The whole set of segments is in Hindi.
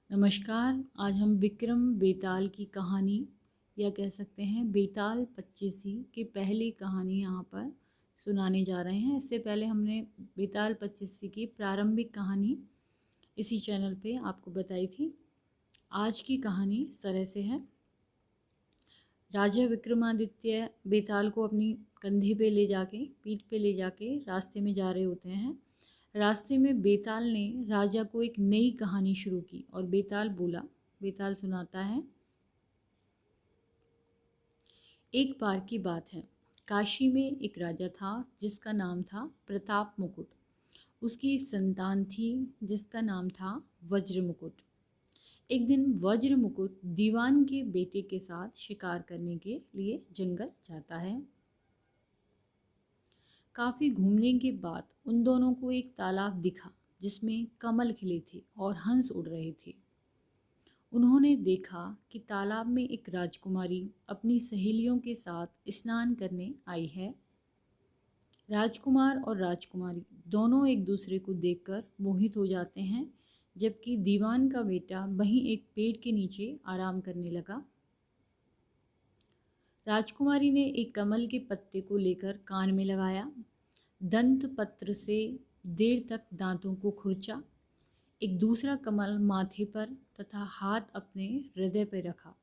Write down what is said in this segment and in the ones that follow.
नमस्कार। आज हम विक्रम बेताल की कहानी या कह सकते हैं बेताल पच्चीसी की पहली कहानी यहाँ पर सुनाने जा रहे हैं। इससे पहले हमने बेताल पच्चीसी की प्रारंभिक कहानी इसी चैनल पे आपको बताई थी। आज की कहानी इस तरह से है। राजा विक्रमादित्य बेताल को अपनी कंधे पे ले जाके पीठ पे ले जाके रास्ते में जा रहे होते हैं। रास्ते में बेताल ने राजा को एक नई कहानी शुरू की और बेताल सुनाता है। एक बार की बात है, काशी में एक राजा था जिसका नाम था प्रताप मुकुट। उसकी एक संतान थी जिसका नाम था वज्र मुकुट। एक दिन वज्र मुकुट दीवान के बेटे के साथ शिकार करने के लिए जंगल जाता है। काफ़ी घूमने के बाद उन दोनों को एक तालाब दिखा जिसमें कमल खिले थे और हंस उड़ रहे थे। उन्होंने देखा कि तालाब में एक राजकुमारी अपनी सहेलियों के साथ स्नान करने आई है। राजकुमार और राजकुमारी दोनों एक दूसरे को देखकर मोहित हो जाते हैं, जबकि दीवान का बेटा वहीं एक पेड़ के नीचे आराम करने लगा। राजकुमारी ने एक कमल के पत्ते को लेकर कान में लगाया, दंत पत्र से देर तक दांतों को खुरचा, एक दूसरा कमल माथे पर तथा हाथ अपने हृदय पर रखा।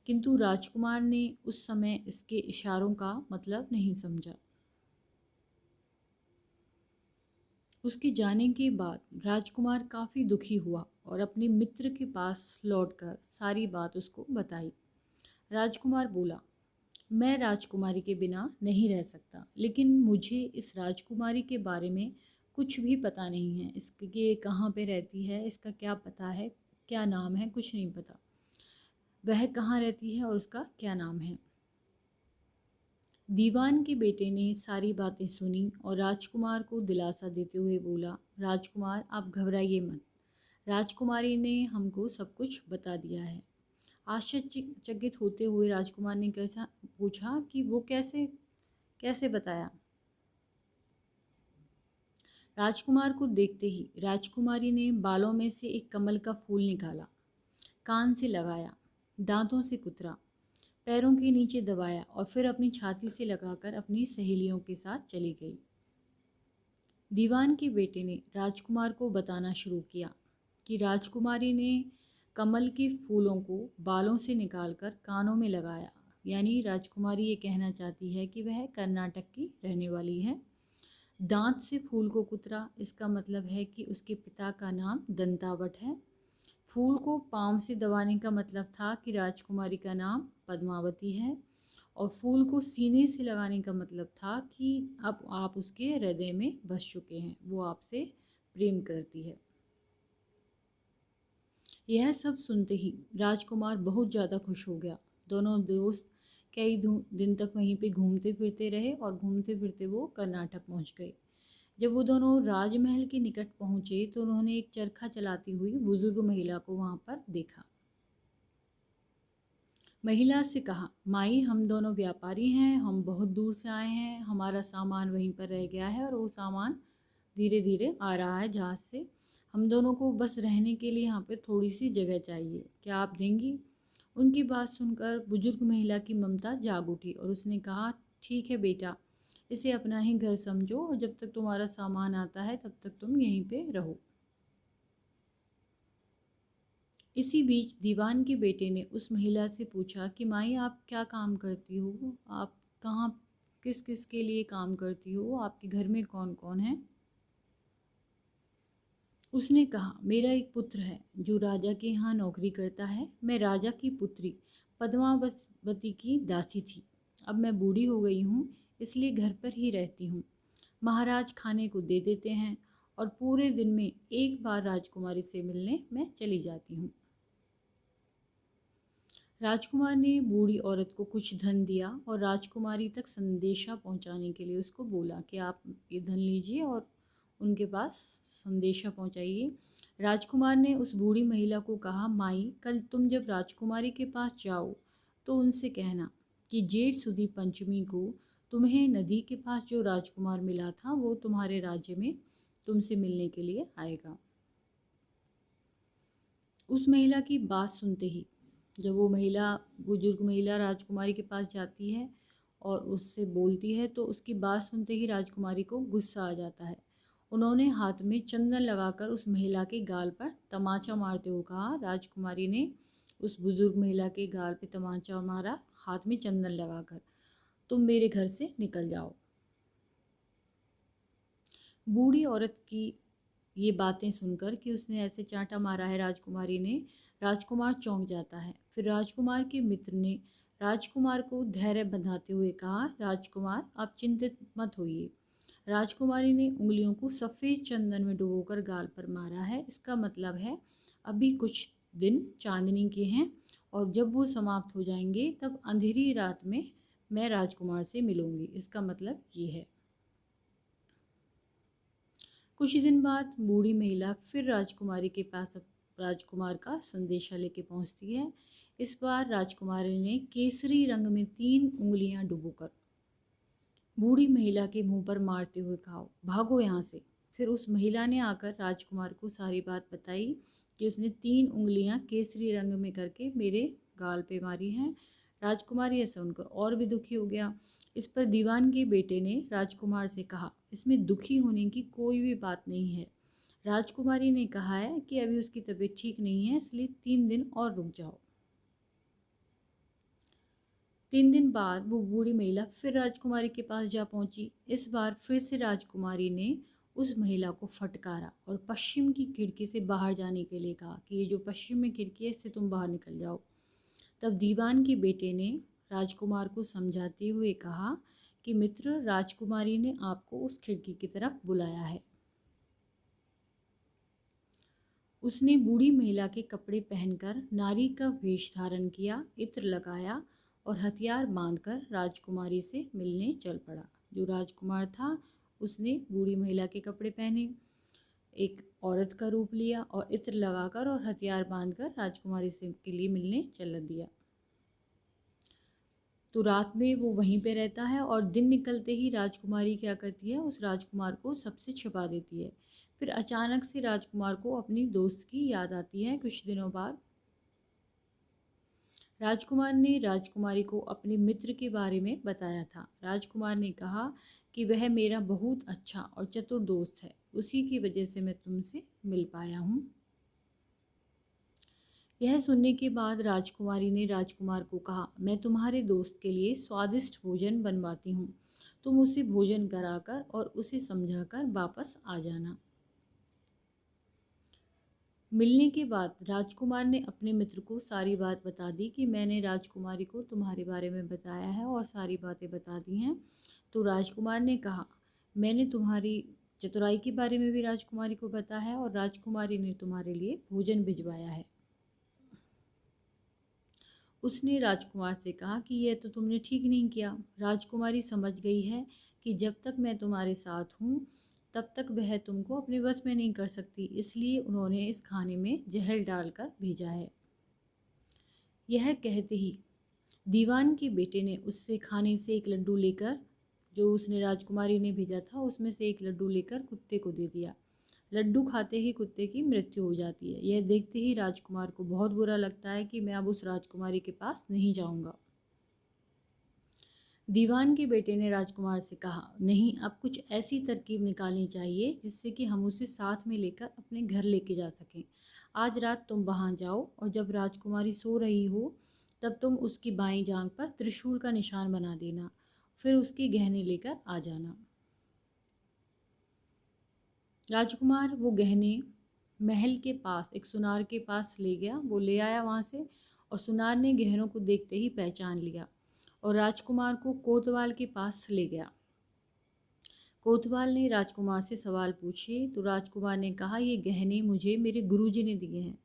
किंतु राजकुमार ने उस समय इसके इशारों का मतलब नहीं समझा। उसके जाने के बाद राजकुमार काफ़ी दुखी हुआ और अपने मित्र के पास लौटकर सारी बात उसको बताई। राजकुमार बोला, मैं राजकुमारी के बिना नहीं रह सकता, लेकिन मुझे इस राजकुमारी के बारे में कुछ भी पता नहीं है। इसके कहाँ पे रहती है, इसका क्या पता है, क्या नाम है, कुछ नहीं पता। वह कहाँ रहती है और उसका क्या नाम है। दीवान के बेटे ने सारी बातें सुनी और राजकुमार को दिलासा देते हुए बोला, राजकुमार आप घबराइए मत, राजकुमारी ने हमको सब कुछ बता दिया है। आश्चर्यचकित होते हुए राजकुमार ने कैसा पूछा कि वो कैसे कैसे बताया। राजकुमार को देखते ही राजकुमारी ने बालों में से एक कमल का फूल निकाला, कान से लगाया, दांतों से कुतरा, पैरों के नीचे दबाया और फिर अपनी छाती से लगाकर अपनी सहेलियों के साथ चली गई। दीवान के बेटे ने राजकुमार को बताना शुरू किया कि राजकुमारी ने कमल के फूलों को बालों से निकालकर कानों में लगाया। यानी राजकुमारी ये कहना चाहती है कि वह कर्नाटक की रहने वाली है। दांत से फूल को कुतरा, इसका मतलब है कि उसके पिता का नाम दंतावट है। फूल को पाँव से दबाने का मतलब था कि राजकुमारी का नाम पद्मावती है। और फूल को सीने से लगाने का मतलब था कि अब आप उसके हृदय में बस चुके हैं, वो आपसे प्रेम करती है। यह सब सुनते ही राजकुमार बहुत ज़्यादा खुश हो गया। दोनों दोस्त कई दिन तक वहीं पे घूमते फिरते रहे और घूमते फिरते वो कर्नाटक पहुंच गए। जब वो दोनों राजमहल के निकट पहुंचे तो उन्होंने एक चरखा चलाती हुई बुजुर्ग महिला को वहां पर देखा। महिला से कहा, माई हम दोनों व्यापारी हैं, हम बहुत दूर से आए हैं, हमारा सामान वहीं पर रह गया है और वो सामान धीरे धीरे आ रहा है जहाज़ से। हम दोनों को बस रहने के लिए यहाँ पे थोड़ी सी जगह चाहिए, क्या आप देंगी? उनकी बात सुनकर बुजुर्ग महिला की ममता जाग उठी और उसने कहा, ठीक है बेटा, इसे अपना ही घर समझो और जब तक तुम्हारा सामान आता है तब तक तुम यहीं पे रहो। इसी बीच दीवान के बेटे ने उस महिला से पूछा कि माई आप क्या काम करती हो, आप कहाँ किस किस के लिए काम करती हो, आपके घर में कौन कौन है? उसने कहा, मेरा एक पुत्र है जो राजा के यहाँ नौकरी करता है। मैं राजा की पुत्री पद्मावती की दासी थी। अब मैं बूढ़ी हो गई हूँ, इसलिए घर पर ही रहती हूँ। महाराज खाने को दे देते हैं और पूरे दिन में एक बार राजकुमारी से मिलने मैं चली जाती हूँ। राजकुमार ने बूढ़ी औरत को कुछ धन दिया और राजकुमारी तक संदेशा पहुंचाने के लिए उसको बोला कि आप ये धन लीजिए और उनके पास संदेशा पहुंचाइए। राजकुमार ने उस बूढ़ी महिला को कहा, माई कल तुम जब राजकुमारी के पास जाओ तो उनसे कहना कि जेठ सुदी पंचमी को तुम्हें नदी के पास जो राजकुमार मिला था वो तुम्हारे राज्य में तुमसे मिलने के लिए आएगा। उस महिला की बात सुनते ही, जब वो महिला, बुजुर्ग महिला राजकुमारी के पास जाती है और उससे बोलती है, तो उसकी बात सुनते ही राजकुमारी को गुस्सा आ जाता है। उन्होंने हाथ में चंदन लगाकर उस महिला के गाल पर तमाचा मारते हुए कहा, राजकुमारी ने उस बुजुर्ग महिला के गाल पे तमाचा मारा, हाथ में चंदन लगाकर, तुम मेरे घर से निकल जाओ। बूढ़ी औरत की ये बातें सुनकर कि उसने ऐसे चांटा मारा है राजकुमारी ने, राजकुमार चौंक जाता है। फिर राजकुमार के मित्र ने राजकुमार को धैर्य बंधाते हुए कहा, राजकुमार आप चिंतित मत होइए। राजकुमारी ने उंगलियों को सफ़ेद चंदन में डुबोकर गाल पर मारा है। इसका मतलब है अभी कुछ दिन चांदनी के हैं और जब वो समाप्त हो जाएंगे तब अंधेरी रात में मैं राजकुमार से मिलूंगी। इसका मतलब ये है। कुछ दिन बाद बूढ़ी महिला फिर राजकुमारी के पास राजकुमार का संदेशा लेके पहुंचती है। इस बार राजकुमारी ने केसरी रंग में 3 उंगलियां डुबोकर बूढ़ी महिला के मुंह पर मारते हुए कहा, भागो यहाँ से। फिर उस महिला ने आकर राजकुमार को सारी बात बताई कि उसने 3 उंगलियां केसरी रंग में करके मेरे गाल पे मारी हैं। राजकुमारी ऐसा सुनकर और भी दुखी हो गया। इस पर दीवान के बेटे ने राजकुमार से कहा, इसमें दुखी होने की कोई भी बात नहीं है। राजकुमारी ने कहा है कि अभी उसकी तबीयत ठीक नहीं है, इसलिए 3 दिन और रुक जाओ। 3 दिन बाद वो बूढ़ी महिला फिर राजकुमारी के पास जा पहुंची। इस बार फिर से राजकुमारी ने उस महिला को फटकारा और पश्चिम की खिड़की से बाहर जाने के लिए कहा कि ये जो पश्चिम में खिड़की है, इससे तुम बाहर निकल जाओ। तब दीवान के बेटे ने राजकुमार को समझाते हुए कहा कि मित्र, राजकुमारी ने आपको उस खिड़की की तरफ बुलाया है। उसने बूढ़ी महिला के कपड़े पहनकर नारी का वेश धारण किया, इत्र लगाया और हथियार बांधकर राजकुमारी से मिलने चल पड़ा। जो राजकुमार था उसने बूढ़ी महिला के कपड़े पहने, एक औरत का रूप लिया और इत्र लगाकर और हथियार बांधकर राजकुमारी से के लिए मिलने चल दिया। तो रात में वो वहीं पे रहता है और दिन निकलते ही राजकुमारी क्या करती है, उस राजकुमार को सबसे छिपा देती है। फिर अचानक से राजकुमार को अपनी दोस्त की याद आती है। कुछ दिनों बाद राजकुमार ने राजकुमारी को अपने मित्र के बारे में बताया था। राजकुमार ने कहा कि वह मेरा बहुत अच्छा और चतुर दोस्त है, उसी की वजह से मैं तुमसे मिल पाया हूँ। यह सुनने के बाद राजकुमारी ने राजकुमार को कहा, मैं तुम्हारे दोस्त के लिए स्वादिष्ट भोजन बनवाती हूँ, तुम उसे भोजन कराकर और उसे समझाकर वापस आ जाना। मिलने के बाद राजकुमार ने अपने मित्र को सारी बात बता दी कि मैंने राजकुमारी को तुम्हारे बारे में बताया है और सारी बातें बता दी हैं। तो राजकुमार ने कहा, मैंने तुम्हारी चतुराई के बारे में भी राजकुमारी को बताया है और राजकुमारी ने तुम्हारे लिए भोजन भिजवाया है। उसने राजकुमार से कहा कि यह तो तुमने ठीक नहीं किया। राजकुमारी समझ गई है कि जब तक मैं तुम्हारे साथ हूँ तब तक वह तुमको अपने बस में नहीं कर सकती, इसलिए उन्होंने इस खाने में जहर डालकर भेजा है। यह कहते ही दीवान के बेटे ने उससे खाने से एक लड्डू लेकर, जो उसने राजकुमारी ने भेजा था उसमें से एक लड्डू लेकर कुत्ते को दे दिया। लड्डू खाते ही कुत्ते की मृत्यु हो जाती है। यह देखते ही राजकुमार को बहुत बुरा लगता है कि मैं अब उस राजकुमारी के पास नहीं जाऊंगा। दीवान के बेटे ने राजकुमार से कहा, नहीं, अब कुछ ऐसी तरकीब निकालनी चाहिए जिससे कि हम उसे साथ में लेकर अपने घर लेके जा सकें। आज रात तुम वहाँ जाओ और जब राजकुमारी सो रही हो तब तुम उसकी बाईं जांघ पर त्रिशूल का निशान बना देना, फिर उसके गहने लेकर आ जाना। राजकुमार वो गहने महल के पास एक सुनार के पास ले गया, वो ले आया वहाँ से, और सुनार ने गहनों को देखते ही पहचान लिया और राजकुमार को कोतवाल के पास ले गया। कोतवाल ने राजकुमार से सवाल पूछे तो राजकुमार ने कहा, ये गहने मुझे मेरे गुरुजी ने दिए हैं।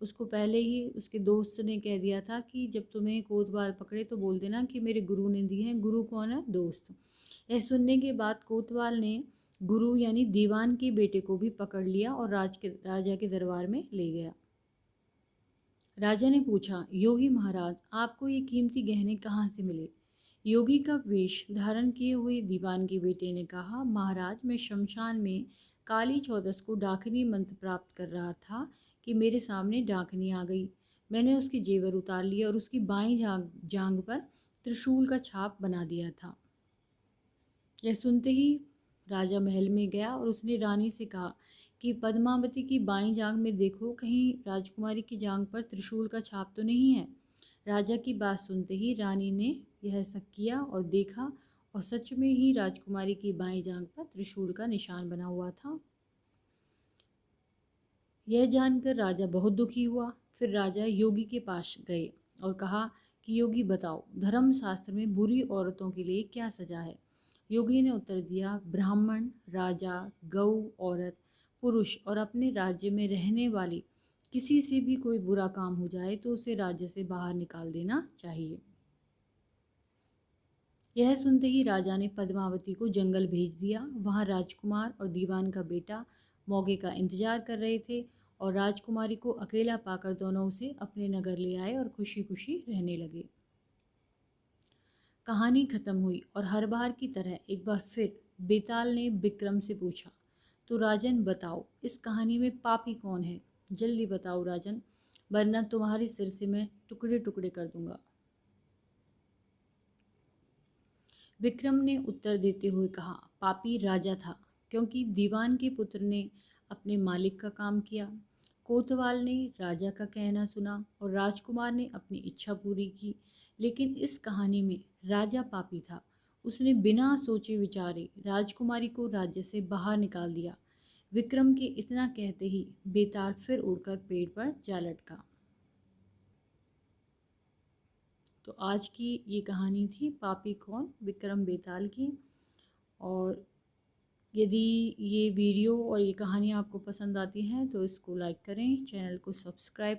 उसको पहले ही उसके दोस्त ने कह दिया था कि जब तुम्हें कोतवाल पकड़े तो बोल देना कि मेरे गुरु ने दिए हैं। गुरु कौन है? दोस्त। यह सुनने के बाद कोतवाल ने गुरु यानी दीवान के बेटे को भी पकड़ लिया और राजा के दरबार में ले गया। राजा ने पूछा, योगी महाराज, आपको ये कीमती गहने कहाँ से मिले? योगी का वेश धारण किए हुए दीवान के बेटे ने कहा, महाराज, मैं शमशान में काली चौदस को डाकिनी मंत्र प्राप्त कर रहा था कि मेरे सामने डाकिनी आ गई। मैंने उसके जेवर उतार लिए और उसकी बाईं जांग पर त्रिशूल का छाप बना दिया था। यह सुनते ही राजा महल में गया और उसने रानी से कहा कि पद्मावती की बाईं जांग में देखो, कहीं राजकुमारी की जांग पर त्रिशूल का छाप तो नहीं है। राजा की बात सुनते ही रानी ने यह सब किया और देखा, और सच में ही राजकुमारी की बाईं जांग पर त्रिशूल का निशान बना हुआ था। यह जानकर राजा बहुत दुखी हुआ। फिर राजा योगी के पास गए और कहा कि योगी बताओ, धर्म शास्त्र में बुरी औरतों के लिए क्या सजा है। योगी ने उत्तर दिया, ब्राह्मण, राजा, गऊ औरत, पुरुष और अपने राज्य में रहने वाली किसी से भी कोई बुरा काम हो जाए तो उसे राज्य से बाहर निकाल देना चाहिए। यह सुनते ही राजा ने पद्मावती को जंगल भेज दिया। वहाँ राजकुमार और दीवान का बेटा मौके का इंतजार कर रहे थे और राजकुमारी को अकेला पाकर दोनों उसे अपने नगर ले आए और खुशी खुशी रहने लगे। कहानी खत्म हुई और हर बार की तरह एक बार फिर बेताल ने विक्रम से पूछा, तो राजन बताओ, इस कहानी में पापी कौन है? जल्दी बताओ राजन, वरना तुम्हारे सिर से मैं टुकड़े टुकड़े कर दूंगा। विक्रम ने उत्तर देते हुए कहा, पापी राजा था, क्योंकि दीवान के पुत्र ने अपने मालिक का काम किया। कोतवाल ने राजा का कहना सुना और राजकुमार ने अपनी इच्छा पूरी की। लेकिन इस कहानी में राजा पापी था। उसने बिना सोचे विचारे राजकुमारी को राज्य से बाहर निकाल दिया। विक्रम के इतना कहते ही बेताल फिर उड़कर पेड़ पर जा लटका। तो आज की ये कहानी थी पापी कौन, विक्रम बेताल की। और यदि ये वीडियो और ये कहानी आपको पसंद आती हैं तो इसको लाइक करें, चैनल को सब्सक्राइब